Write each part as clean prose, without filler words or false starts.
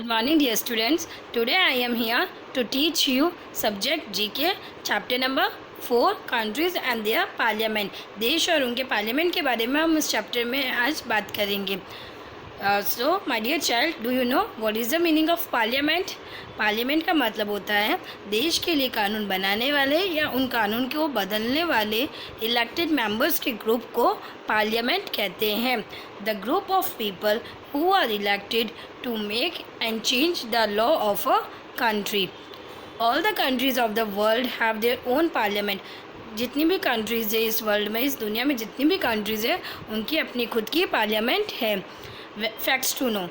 Good morning dear students. Today I am here to teach you subject GK chapter number 4 countries and their parliament. देश और उनके parliament के बारे में हम इस चैप्टर में आज बात करेंगे. So my dear child, do you know what is the meaning of parliament? Parliament का मतलब होता है देश के लिए कानून बनाने वाले या उन कानून को बदलने वाले इलेक्टेड मेंबर्स के ग्रुप को पार्लियामेंट कहते हैं. The group of people who are elected to make and change the law of a country. All the countries of the world have their own parliament. जितनी भी कंट्रीज़ है इस world में, इस दुनिया में जितनी भी कंट्रीज़ है उनकी अपनी खुद की पार्लियामेंट है. Facts to know.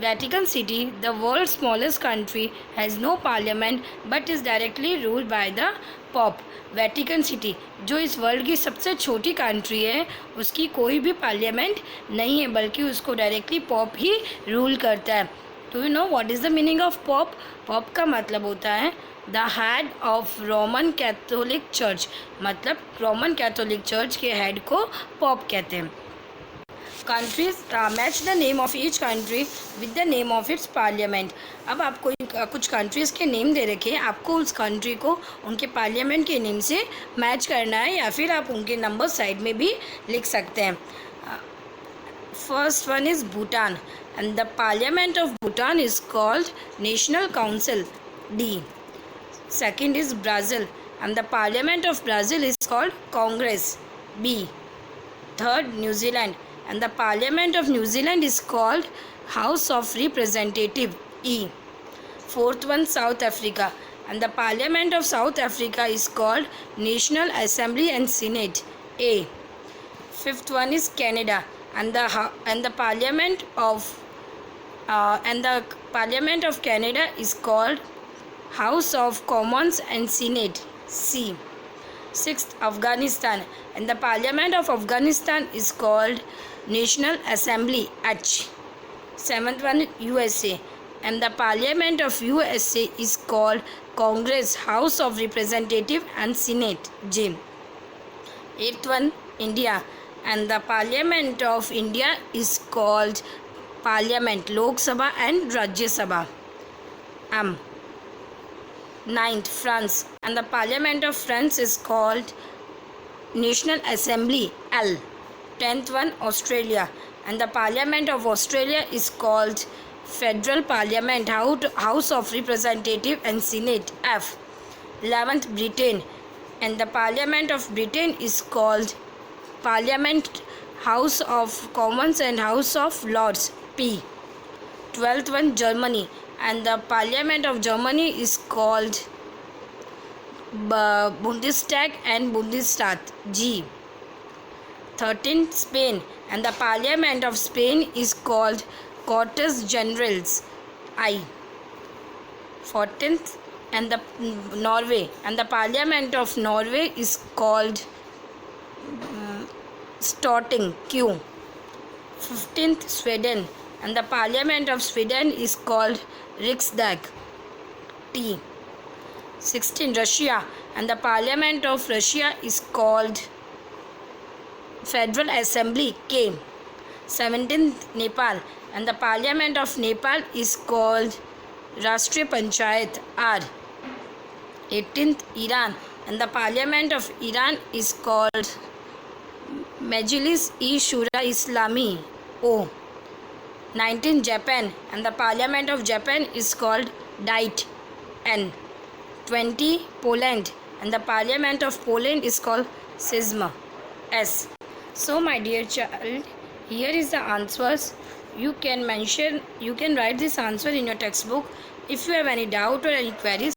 Vatican City, the world's smallest country, has no parliament but is directly ruled by the Pope. Vatican city जो इस वर्ल्ड की सबसे छोटी कंट्री है उसकी कोई भी पार्लियामेंट नहीं है बल्कि उसको डायरेक्टली पॉप ही रूल करता है. Do you know what is the meaning of pop? Pop का मतलब होता है the head of Roman Catholic church. मतलब रोमन कैथोलिक चर्च के हेड को पॉप कहते हैं. Countries match the name of each country with the name of its parliament. अब आपको कुछ कंट्रीज़ के नेम दे रखे हैं, आपको उस कंट्री को उनके पार्लियामेंट के नेम से मैच करना है या फिर आप उनके नंबर साइड में भी लिख सकते हैं. First one is Bhutan and the parliament of Bhutan is called national council D. Second is Brazil and the parliament of Brazil is called congress B. Third New Zealand and the parliament of New Zealand is called House of Representative E. Fourth one, South Africa and the parliament of South Africa is called National Assembly and Senate A. Fifth one is Canada and the parliament of Canada is called House of Commons and Senate C. Sixth, Afghanistan and the parliament of Afghanistan is called National Assembly H. Seventh one, USA and the parliament of USA is called Congress, House of Representative and Senate J. Eighth one, India and the parliament of India is called Parliament, Lok Sabha and Rajya Sabha M. Ninth, France and the parliament of France is called National Assembly L. 10th one, Australia and the parliament of Australia is called Federal Parliament, House of Representative and Senate F. 11th, Britain and the parliament of Britain is called Parliament, House of Commons and House of Lords P. 12th one, Germany and the parliament of Germany is called Bundestag and Bundesrat G. 13th, Spain and the parliament of Spain is called Cortes Generales I. 14th, and the Norway and the parliament of Norway is called Storting Q. 15th, Sweden and the parliament of Sweden is called Riksdag T. 16th, Russia and the parliament of Russia is called Federal Assembly K. 17th, Nepal and the parliament of Nepal is called Rashtriya Panchayat R. 18th, Iran and the parliament of Iran is called Majlis-e-Shura Islami O. 19th, Japan and the parliament of Japan is called Diet N. 20, Poland and the parliament of Poland is called Sejm S. So my dear child, here is the answers. You can write this answer in your textbook. If you have any doubt or any queries,